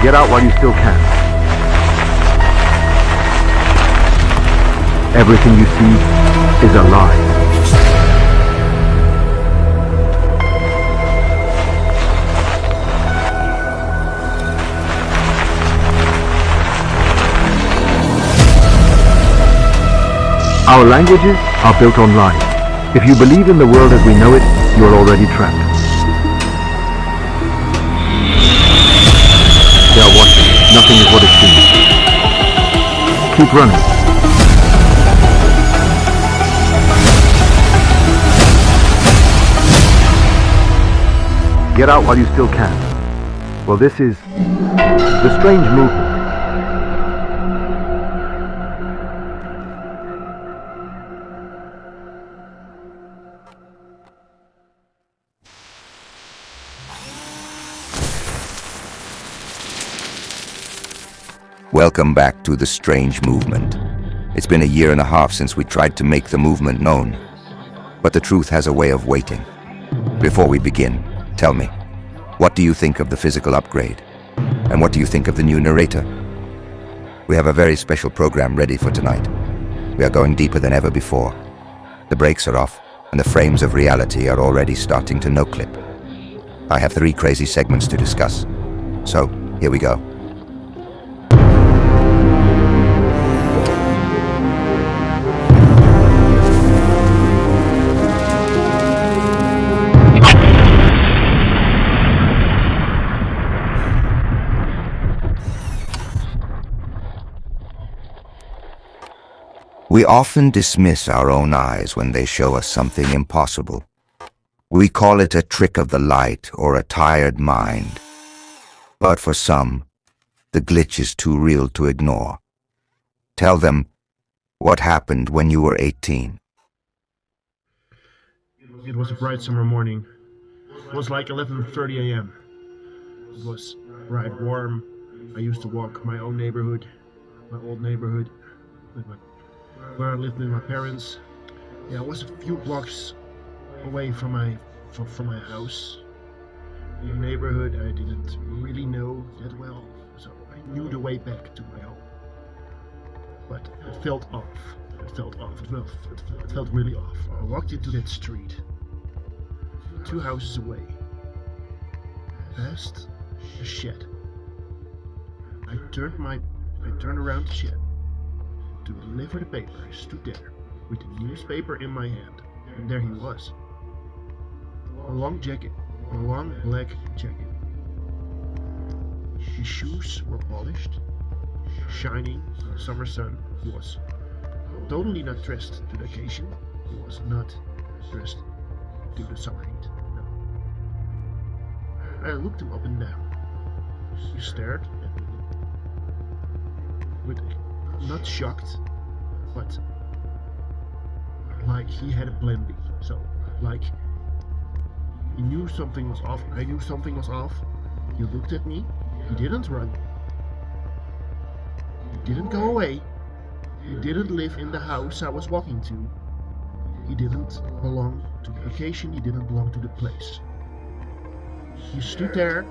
Get out while you still can. Everything you see is a lie. Our languages are built on lies. If you believe in the world as we know it, you are already trapped. They are watching. Nothing is what it seems. Keep running. Get out while you still can. Well, this is the strange movement. Welcome back to the strange movement. It's been a year and a half since we tried to make the movement known. But the truth has a way of waiting. Before we begin, tell me, what do you think of the physical upgrade? And what do you think of the new narrator? We have a very special program ready for tonight. We are going deeper than ever before. The brakes are off, and the frames of reality are already starting to no-clip. I have 3 crazy segments to discuss. So, here we go. We often dismiss our own eyes when they show us something impossible. We call it a trick of the light or a tired mind. But for some, the glitch is too real to ignore. Tell them what happened when you were 18. It was a bright summer morning. It was like 11:30 a.m. It was bright warm. I used to walk my own neighborhood, my old neighborhood, where I lived with my parents. Yeah, I was a few blocks away from my house. In the neighborhood I didn't really know that well, so I knew the way back to my home. But it felt off. It felt really off. I walked into that street, 2 houses away, past a shed. I turned around the shed to deliver the paper. I stood there with the newspaper in my hand, and there he was. A long jacket, a long black jacket. His shoes were polished, shining in the summer sun. He was totally not dressed to the occasion. He was not dressed to the summer heat. No. I looked him up and down. He stared at me with not shocked, but like he had a plan B. So, like, he knew something was off. I knew something was off. He looked at me. He didn't run. He didn't go away. He didn't live in the house I was walking to. He didn't belong to the occasion. He didn't belong to the place. He stood there,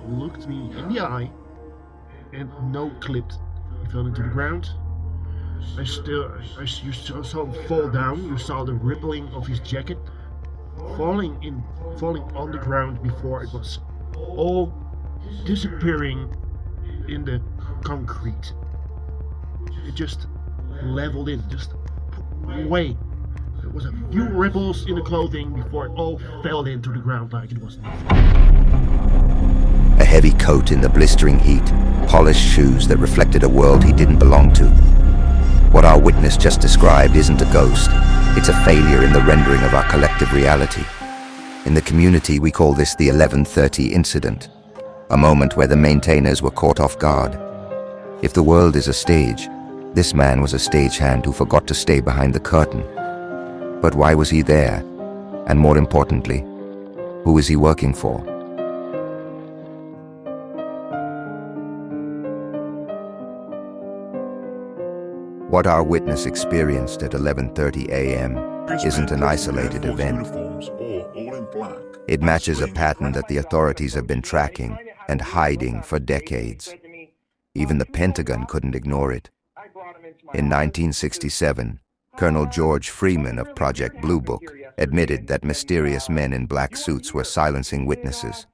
looked me in the eye, and no-clipped. He fell into the ground. You saw him fall down. You saw the rippling of his jacket falling on the ground before it was all disappearing in the concrete. It just leveled in, just away. There was a few ripples in the clothing before it all fell into the ground like it was nothing. A heavy coat in the blistering heat, polished shoes that reflected a world he didn't belong to. What our witness just described isn't a ghost. It's a failure in the rendering of our collective reality. In the community, we call this the 11:30 incident, a moment where the maintainers were caught off guard. If the world is a stage, this man was a stagehand who forgot to stay behind the curtain. But why was he there? And more importantly, who is he working for? What our witness experienced at 11:30 a.m. isn't an isolated event. It matches a pattern that the authorities have been tracking and hiding for decades. Even the Pentagon couldn't ignore it. In 1967, Colonel George Freeman of Project Blue Book admitted that mysterious men in black suits were silencing witnesses.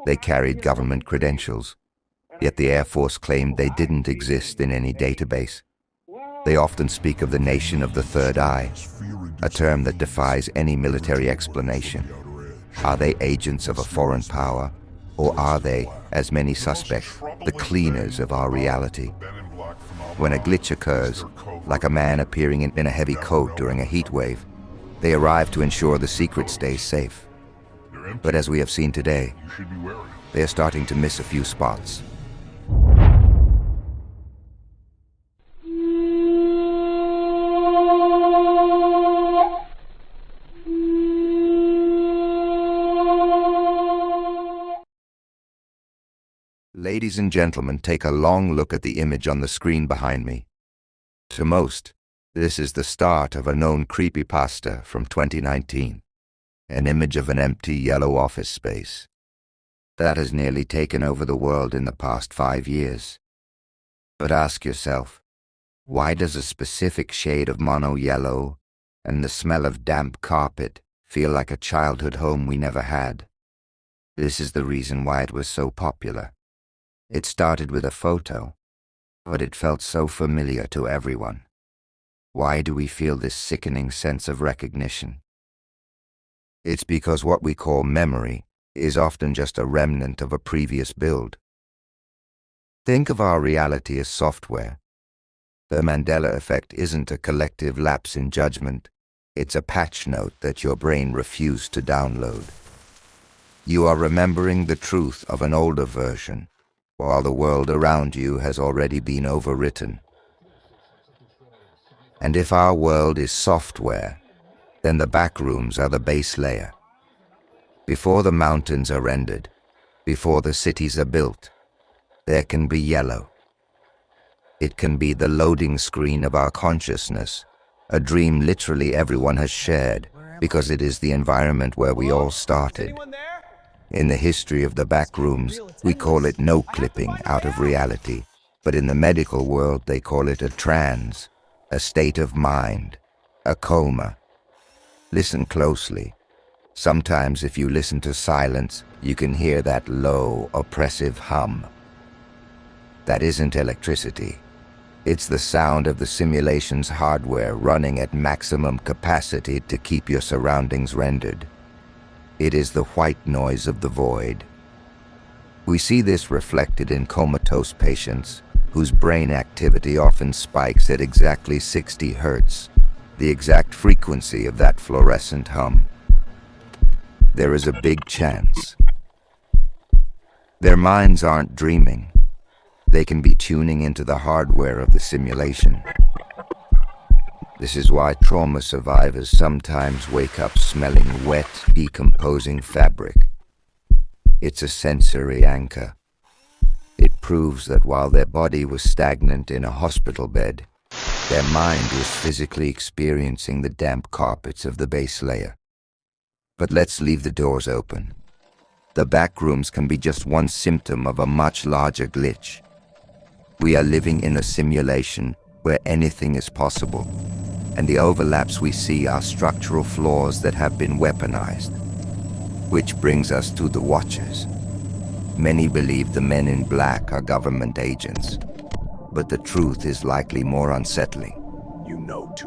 They carried government credentials, yet the Air Force claimed they didn't exist in any database. They often speak of the nation of the third eye, a term that defies any military explanation. Are they agents of a foreign power, or are they, as many suspect, the cleaners of our reality? When a glitch occurs, like a man appearing in a heavy coat during a heat wave, they arrive to ensure the secret stays safe. But as we have seen today, they are starting to miss a few spots. Ladies and gentlemen, take a long look at the image on the screen behind me. To most, this is the start of a known creepypasta from 2019, an image of an empty yellow office space. That has nearly taken over the world in the past 5 years. But ask yourself, why does a specific shade of mono yellow and the smell of damp carpet feel like a childhood home we never had? This is the reason why it was so popular. It started with a photo, but it felt so familiar to everyone. Why do we feel this sickening sense of recognition? It's because what we call memory is often just a remnant of a previous build. Think of our reality as software. The Mandela Effect isn't a collective lapse in judgment. It's a patch note that your brain refused to download. You are remembering the truth of an older version, while the world around you has already been overwritten. And if our world is software, then the backrooms are the base layer. Before the mountains are rendered, before the cities are built, there can be yellow. It can be the loading screen of our consciousness, a dream literally everyone has shared, because it is the environment where we all started. In the history of the backrooms, we call it no-clipping out of reality, but in the medical world they call it a trance, a state of mind, a coma. Listen closely. Sometimes if you listen to silence, you can hear that low, oppressive hum. That isn't electricity. It's the sound of the simulation's hardware running at maximum capacity to keep your surroundings rendered. It is the white noise of the void. We see this reflected in comatose patients, whose brain activity often spikes at exactly 60 Hertz, the exact frequency of that fluorescent hum. There is a big chance. Their minds aren't dreaming. They can be tuning into the hardware of the simulation. This is why trauma survivors sometimes wake up smelling wet, decomposing fabric. It's a sensory anchor. It proves that while their body was stagnant in a hospital bed, their mind was physically experiencing the damp carpets of the base layer. But let's leave the doors open. The backrooms can be just one symptom of a much larger glitch. We are living in a simulation where anything is possible, and the overlaps we see are structural flaws that have been weaponized. Which brings us to the Watchers. Many believe the men in black are government agents, but the truth is likely more unsettling.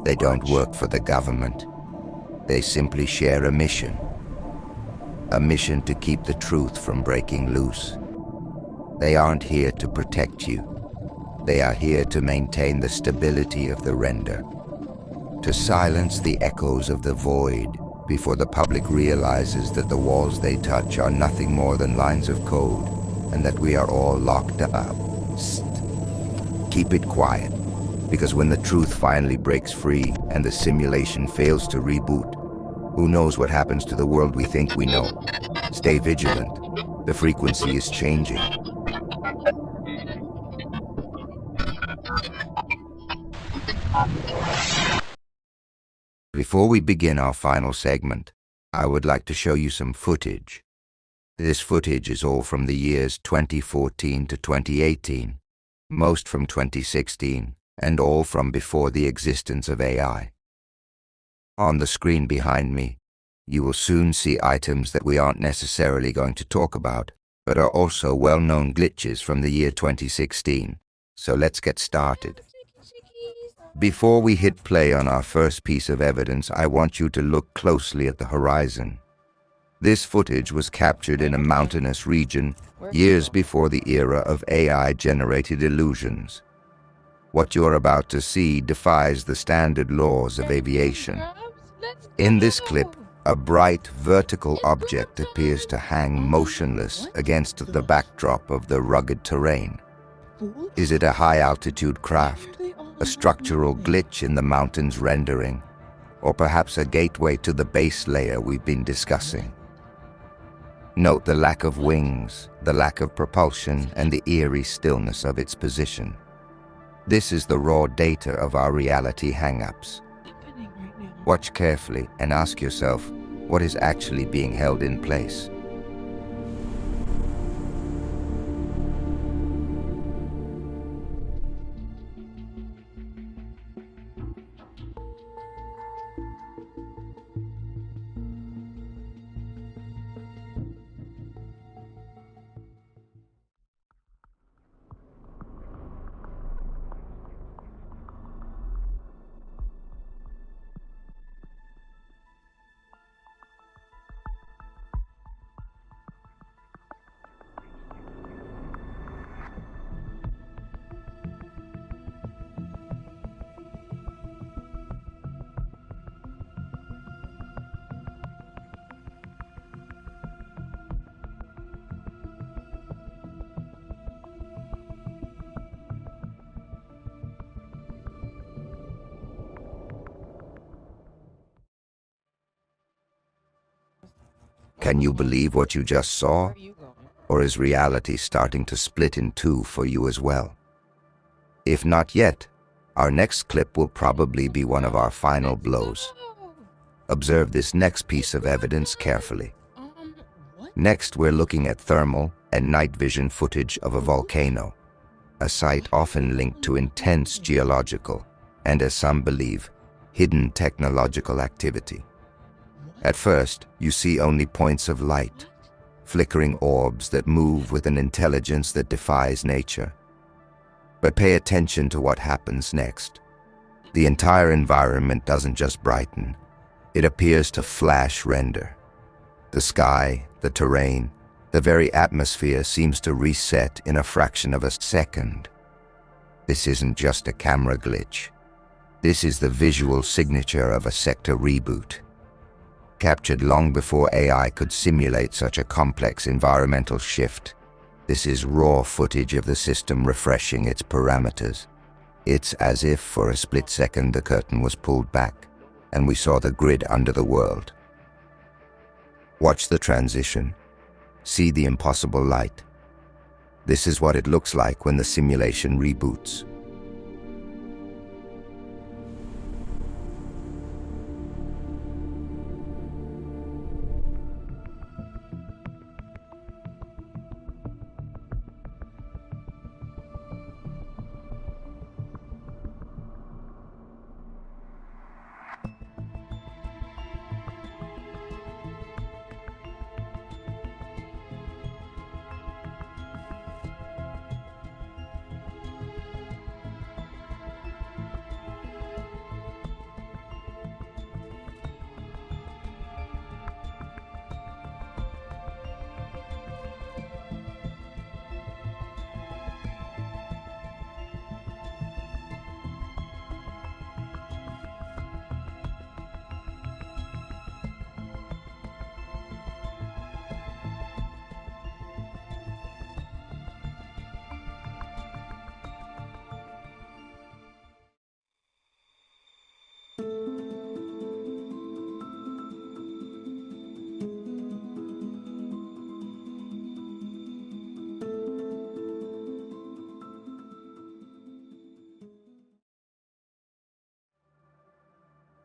They don't work for the government. They simply share a mission to keep the truth from breaking loose. They aren't here to protect you. They are here to maintain the stability of the render, to silence the echoes of the void before the public realizes that the walls they touch are nothing more than lines of code and that we are all locked up. Psst. Keep it quiet, because when the truth finally breaks free and the simulation fails to reboot, who knows what happens to the world we think we know? Stay vigilant. The frequency is changing. Before we begin our final segment, I would like to show you some footage. This footage is all from the years 2014 to 2018, most from 2016, and all from before the existence of AI. On the screen behind me, you will soon see items that we aren't necessarily going to talk about, but are also well-known glitches from the year 2016. So let's get started. Before we hit play on our first piece of evidence, I want you to look closely at the horizon. This footage was captured in a mountainous region years before the era of AI-generated illusions. What you're about to see defies the standard laws of aviation. In this clip, a bright vertical object appears to hang motionless against the backdrop of the rugged terrain. Is it a high-altitude craft, a structural glitch in the mountain's rendering, or perhaps a gateway to the base layer we've been discussing? Note the lack of wings, the lack of propulsion, and the eerie stillness of its position. This is the raw data of our reality hang-ups. Watch carefully and ask yourself, what is actually being held in place? Can you believe what you just saw? Or is reality starting to split in two for you as well? If not yet, our next clip will probably be one of our final blows. Observe this next piece of evidence carefully. Next, we're looking at thermal and night vision footage of a volcano, a site often linked to intense geological and, as some believe, hidden technological activity. At first, you see only points of light, flickering orbs that move with an intelligence that defies nature. But pay attention to what happens next. The entire environment doesn't just brighten, it appears to flash render. The sky, the terrain, the very atmosphere seems to reset in a fraction of a second. This isn't just a camera glitch. This is the visual signature of a sector reboot. Captured long before AI could simulate such a complex environmental shift, this is raw footage of the system refreshing its parameters. It's as if for a split second the curtain was pulled back and we saw the grid under the world. Watch the transition. See the impossible light. This is what it looks like when the simulation reboots.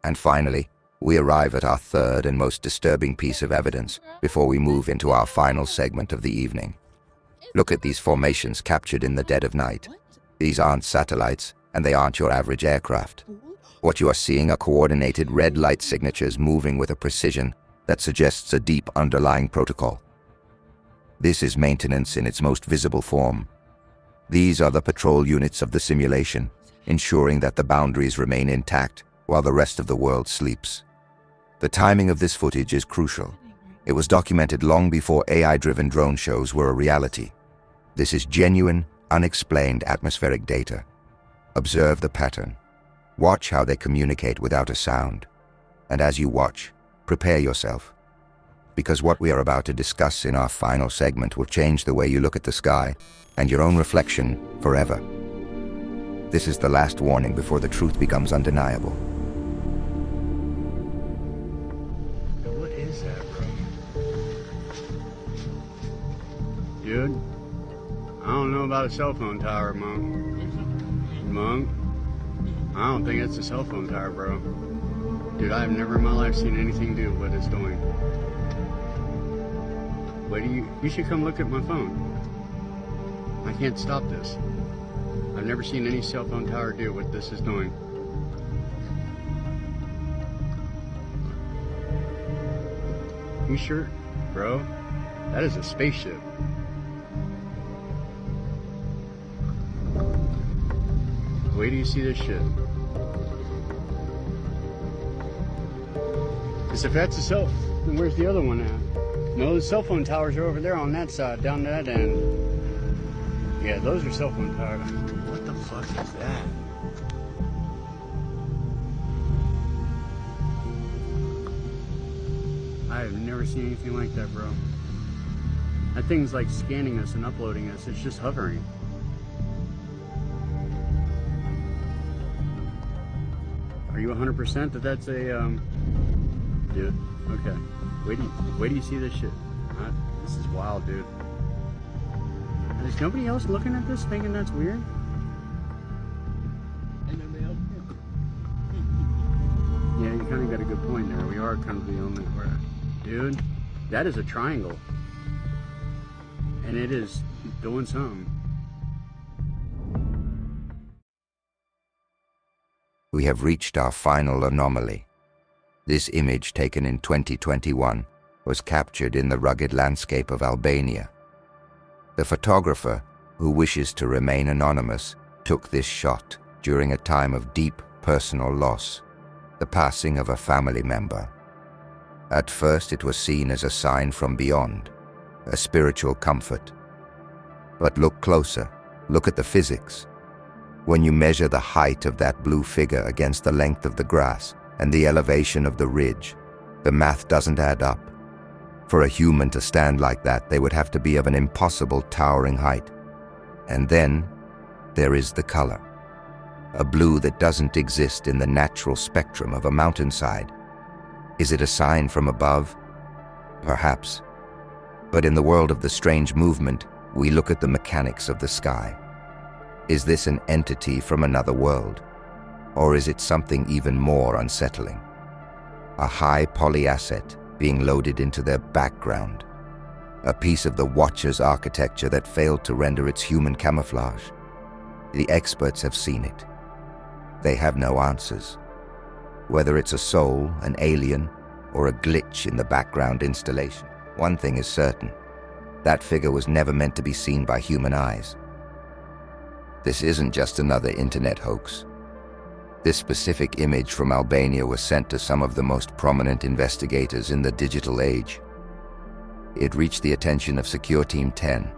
And finally, We arrive at our third and most disturbing piece of evidence before we move into our final segment of the evening. Look at these formations captured in the dead of night. These aren't satellites, and they aren't your average aircraft. What you are seeing are coordinated red light signatures moving with a precision that suggests a deep underlying protocol. This is maintenance in its most visible form. These are the patrol units of the simulation, ensuring that the boundaries remain intact while the rest of the world sleeps. The timing of this footage is crucial. It was documented long before AI-driven drone shows were a reality. This is genuine, unexplained atmospheric data. Observe the pattern. Watch how they communicate without a sound. And as you watch, prepare yourself. Because what we are about to discuss in our final segment will change the way you look at the sky and your own reflection forever. This is the last warning before the truth becomes undeniable. What is that, bro? Dude, I don't know about a cell phone tower, Monk. I don't think it's a cell phone tower, bro. Dude, I've never in my life seen anything do what it's doing. Wait, you should come look at my phone. I can't stop this. I've never seen any cell phone tower do what this is doing. You sure? Bro, that is a spaceship. Wait till you see this shit. Because if that's a cell, then where's the other one at? No, the cell phone towers are over there on that side, down to that end. Yeah, those are cell phone towers. What the fuck is that? I have never seen anything like that, bro. That thing's like scanning us and uploading us. It's just hovering. Are you 100% that that's a, dude, okay. Wait till you see this shit. This is wild, dude. Is nobody else looking at this thinking that's weird? Yeah, you kind of got a good point there. We are kind of the only, dude, that is a triangle. And it is doing something. We have reached our final anomaly. This image, taken in 2021, was captured in the rugged landscape of Albania. The photographer, who wishes to remain anonymous, took this shot during a time of deep personal loss, the passing of a family member. At first it was seen as a sign from beyond, a spiritual comfort. But look closer, look at the physics. When you measure the height of that blue figure against the length of the grass and the elevation of the ridge, the math doesn't add up. For a human to stand like that, they would have to be of an impossible towering height. And then there is the color, a blue that doesn't exist in the natural spectrum of a mountainside. Is it a sign from above? Perhaps. But in the world of the strange movement, we look at the mechanics of the sky. Is this an entity from another world? Or is it something even more unsettling? A high poly asset being loaded into their background. A piece of the Watcher's architecture that failed to render its human camouflage. The experts have seen it. They have no answers. Whether it's a soul, an alien, or a glitch in the background installation, one thing is certain. That figure was never meant to be seen by human eyes. This isn't just another internet hoax. This specific image from Albania was sent to some of the most prominent investigators in the digital age. It reached the attention of Secure Team 10,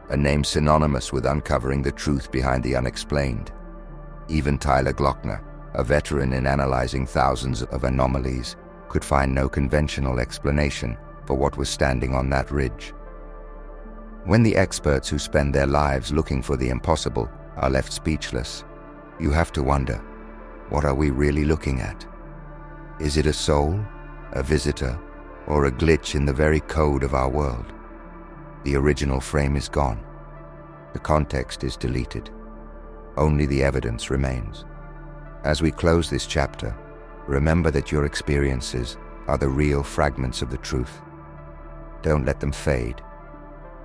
a name synonymous with uncovering the truth behind the unexplained. Even Tyler Glockner, a veteran in analyzing thousands of anomalies, could find no conventional explanation for what was standing on that ridge. When the experts who spend their lives looking for the impossible are left speechless, you have to wonder, what are we really looking at? Is it a soul, a visitor, or a glitch in the very code of our world? The original frame is gone. The context is deleted. Only the evidence remains. As we close this chapter, Remember that your experiences are the real fragments of the truth. Don't let them fade.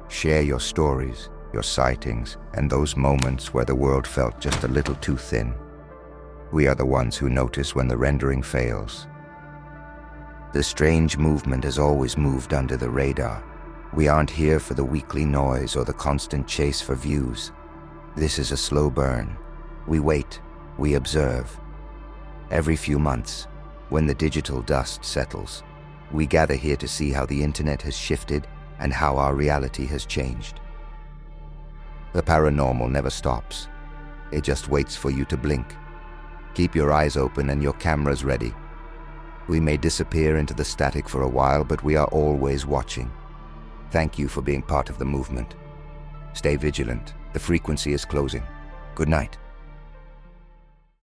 Share your stories, your sightings, and those moments where the world felt just a little too thin. We are the ones who notice when the rendering fails. The strange movement has always moved under the radar. We aren't here for the weekly noise or the constant chase for views. This is a slow burn. We wait, we observe. Every few months, when the digital dust settles, we gather here to see how the internet has shifted and how our reality has changed. The paranormal never stops. It just waits for you to blink. Keep your eyes open and your cameras ready. We may disappear into the static for a while, but we are always watching. Thank you for being part of the movement. Stay vigilant. The frequency is closing. Good night.